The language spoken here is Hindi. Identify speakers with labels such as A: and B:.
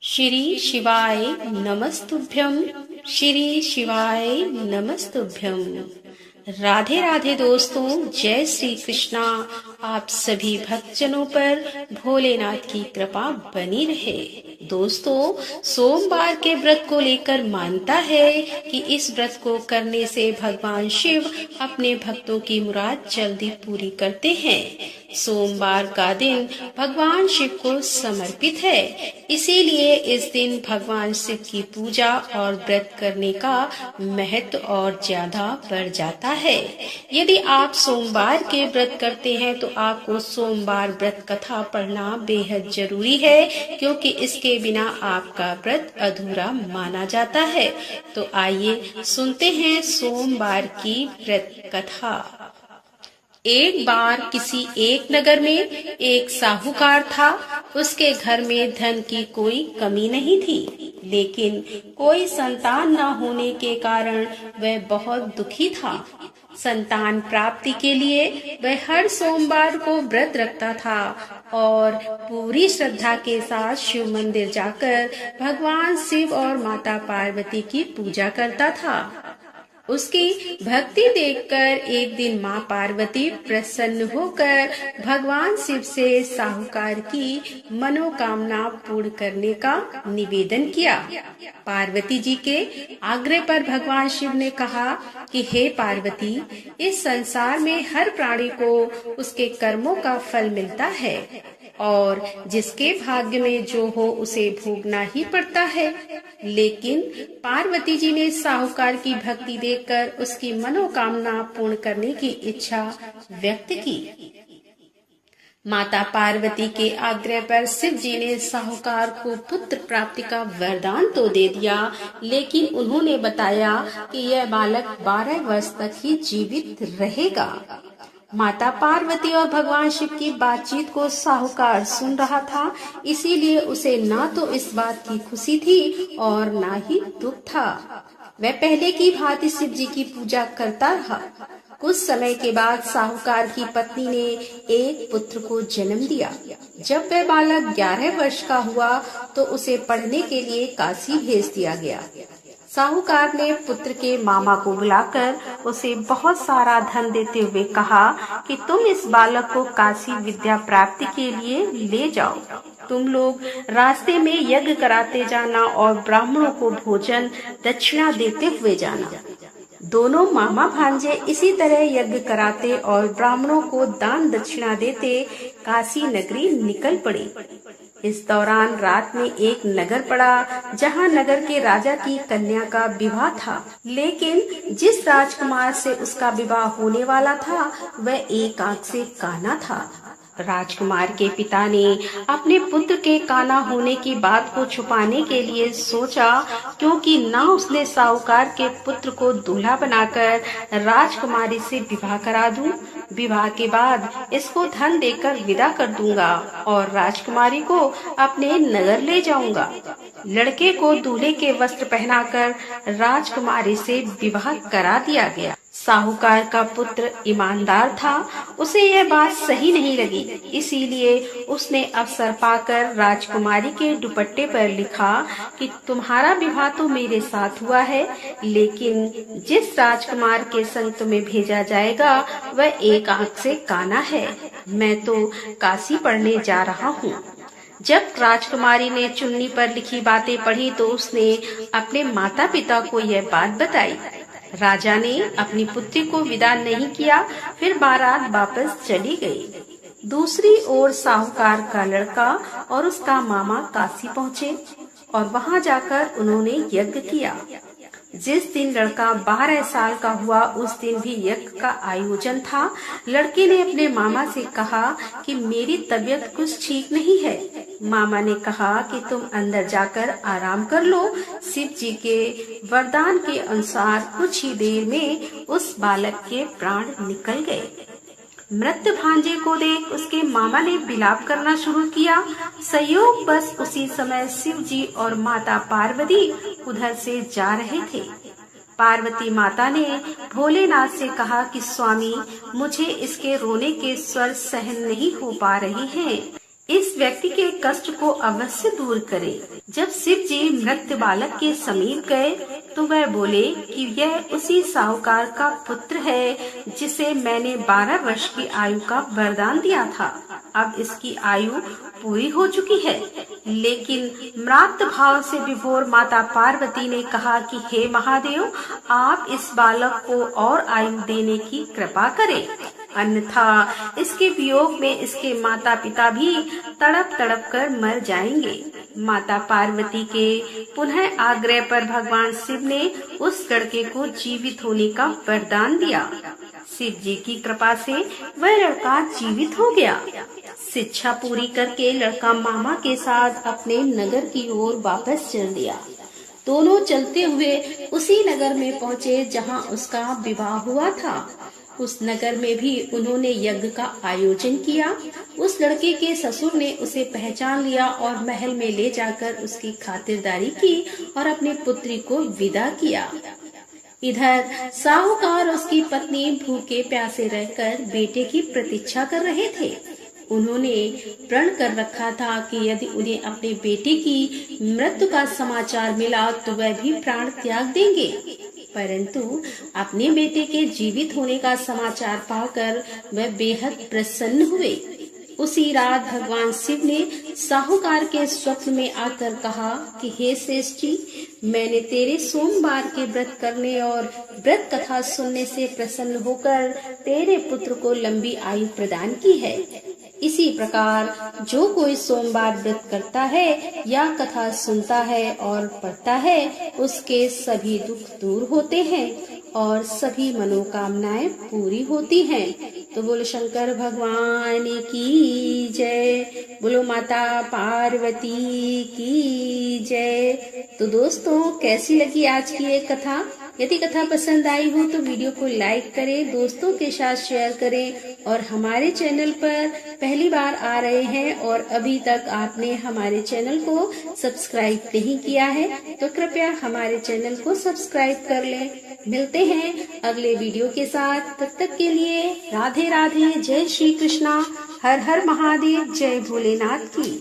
A: श्री शिवाय नमस्तुभ्यं। श्री शिवाय नमस्तुभ्यं। राधे राधे दोस्तों, जय श्री कृष्णा। आप सभी भक्तजनों पर भोलेनाथ की कृपा बनी रहे। दोस्तों, सोमवार के व्रत को लेकर मानता है कि इस व्रत को करने से भगवान शिव अपने भक्तों की मुराद जल्दी पूरी करते हैं। सोमवार का दिन भगवान शिव को समर्पित है, इसीलिए इस दिन भगवान शिव की पूजा और व्रत करने का महत्व और ज्यादा बढ़ जाता है। यदि आप सोमवार के व्रत करते हैं तो आपको सोमवार व्रत कथा पढ़ना बेहद जरूरी है, क्योंकि इसके बिना आपका व्रत अधूरा माना जाता है। तो आइए सुनते हैं सोमवार की व्रत कथा। एक बार किसी एक नगर में एक साहूकार था। उसके घर में धन की कोई कमी नहीं थी, लेकिन कोई संतान न होने के कारण वह बहुत दुखी था। संतान प्राप्ति के लिए वह हर सोमवार को व्रत रखता था और पूरी श्रद्धा के साथ शिव मंदिर जाकर भगवान शिव और माता पार्वती की पूजा करता था। उसकी भक्ति देखकर एक दिन माँ पार्वती प्रसन्न होकर भगवान शिव से साहूकार की मनोकामना पूर्ण करने का निवेदन किया। पार्वती जी के आग्रह पर भगवान शिव ने कहा कि हे पार्वती, इस संसार में हर प्राणी को उसके कर्मों का फल मिलता है और जिसके भाग्य में जो हो उसे भोगना ही पड़ता है। लेकिन पार्वती जी ने साहूकार की भक्ति देखकर उसकी मनोकामना पूर्ण करने की इच्छा व्यक्त की। माता पार्वती के आग्रह पर शिव जी ने साहूकार को पुत्र प्राप्ति का वरदान तो दे दिया, लेकिन उन्होंने बताया कि यह बालक 12 वर्ष तक ही जीवित रहेगा। माता पार्वती और भगवान शिव की बातचीत को साहूकार सुन रहा था, इसीलिए उसे ना तो इस बात की खुशी थी और ना ही दुख था। वह पहले की भांति शिव जी की पूजा करता रहा। कुछ समय के बाद साहूकार की पत्नी ने एक पुत्र को जन्म दिया। जब वह बालक 11 वर्ष का हुआ तो उसे पढ़ने के लिए काशी भेज दिया गया। साहूकार ने पुत्र के मामा को बुलाकर उसे बहुत सारा धन देते हुए कहा कि तुम इस बालक को काशी विद्या प्राप्ति के लिए ले जाओ। तुम लोग रास्ते में यज्ञ कराते जाना और ब्राह्मणों को भोजन दक्षिणा देते हुए जाना। दोनों मामा भांजे इसी तरह यज्ञ कराते और ब्राह्मणों को दान दक्षिणा देते काशी नगरी निकल पड़े। इस दौरान रात में एक नगर पड़ा, जहां नगर के राजा की कन्या का विवाह था। लेकिन जिस राजकुमार से उसका विवाह होने वाला था वह एक आंख से काना था। राजकुमार के पिता ने अपने पुत्र के काना होने की बात को छुपाने के लिए सोचा, क्योंकि ना उसने साहूकार के पुत्र को दूल्हा बनाकर राजकुमारी से विवाह करा दूं, विवाह के बाद इसको धन देकर विदा कर दूंगा और राजकुमारी को अपने नगर ले जाऊंगा। लड़के को दूल्हे के वस्त्र पहनाकर राजकुमारी से विवाह करा दिया गया। साहूकार का पुत्र ईमानदार था, उसे यह बात सही नहीं लगी, इसीलिए उसने अवसर पाकर राजकुमारी के दुपट्टे पर लिखा कि तुम्हारा विवाह तो मेरे साथ हुआ है, लेकिन जिस राजकुमार के संग तुम्हें भेजा जाएगा वह एक आंख से काना है। मैं तो काशी पढ़ने जा रहा हूँ। जब राजकुमारी ने चुन्नी पर लिखी बातें पढ़ी तो उसने अपने माता पिता को यह बात बताई। राजा ने अपनी पुत्री को विदा नहीं किया, फिर बारात वापस चली गई। दूसरी ओर साहूकार का लड़का और उसका मामा काशी पहुँचे और वहां जाकर उन्होंने यज्ञ किया। जिस दिन लड़का 12 साल का हुआ उस दिन भी यज्ञ का आयोजन था। लड़के ने अपने मामा से कहा कि मेरी तबीयत कुछ ठीक नहीं है। मामा ने कहा कि तुम अंदर जाकर आराम कर लो। शिव जी के वरदान के अनुसार कुछ ही देर में उस बालक के प्राण निकल गए। मृत भांजे को देख उसके मामा ने विलाप करना शुरू किया। संयोग बस उसी समय शिव जी और माता पार्वती उधर से जा रहे थे। पार्वती माता ने भोलेनाथ से कहा कि स्वामी, मुझे इसके रोने के स्वर सहन नहीं हो पा रहे हैं, इस व्यक्ति के कष्ट को अवश्य दूर करें। जब शिव जी मृत बालक के समीप गए तो वह बोले कि यह उसी साहूकार का पुत्र है जिसे मैंने 12 वर्ष की आयु का वरदान दिया था। अब इसकी आयु पूरी हो चुकी है। लेकिन म्रात भाव से विभोर माता पार्वती ने कहा कि हे महादेव, आप इस बालक को और आयु देने की कृपा करें, अन्यथा इसके वियोग में इसके माता पिता भी तड़प तड़प कर मर जाएंगे। माता पार्वती के पुनः आग्रह पर भगवान शिव ने उस लड़के को जीवित होने का वरदान दिया। शिव जी की कृपा से वह लड़का जीवित हो गया। शिक्षा पूरी करके लड़का मामा के साथ अपने नगर की ओर वापस चल दिया। दोनों चलते हुए उसी नगर में पहुँचे जहाँ उसका विवाह हुआ था। उस नगर में भी उन्होंने यज्ञ का आयोजन किया। उस लड़के के ससुर ने उसे पहचान लिया और महल में ले जाकर उसकी खातिरदारी की और अपनी पुत्री को विदा किया। इधर साहूकार और उसकी पत्नी भूखे प्यासे रहकर बेटे की प्रतीक्षा कर रहे थे। उन्होंने प्रण कर रखा था कि यदि उन्हें अपने बेटे की मृत्यु का समाचार मिला तो वह भी प्राण त्याग देंगे। परंतु अपने बेटे के जीवित होने का समाचार पाकर वह बेहद प्रसन्न हुए। उसी रात भगवान शिव ने साहूकार के स्वप्न में आकर कहा कि हे श्रेष्ठ जी, मैंने तेरे सोमवार के व्रत करने और व्रत कथा सुनने से प्रसन्न होकर तेरे पुत्र को लंबी आयु प्रदान की है। इसी प्रकार जो कोई सोमवार व्रत करता है या कथा सुनता है और पढ़ता है, उसके सभी दुख दूर होते हैं और सभी मनोकामनाएं पूरी होती हैं। तो बोलो शंकर भगवान की जय, बोलो माता पार्वती की जय। तो दोस्तों, कैसी लगी आज की ये कथा? यदि कथा पसंद आई हो तो वीडियो को लाइक करें, दोस्तों के साथ शेयर करें और हमारे चैनल पर पहली बार आ रहे हैं और अभी तक आपने हमारे चैनल को सब्सक्राइब नहीं किया है तो कृपया हमारे चैनल को सब्सक्राइब कर लें। मिलते हैं अगले वीडियो के साथ। तब तक के लिए राधे राधे, जय श्री कृष्णा, हर हर महादेव, जय भोलेनाथ की।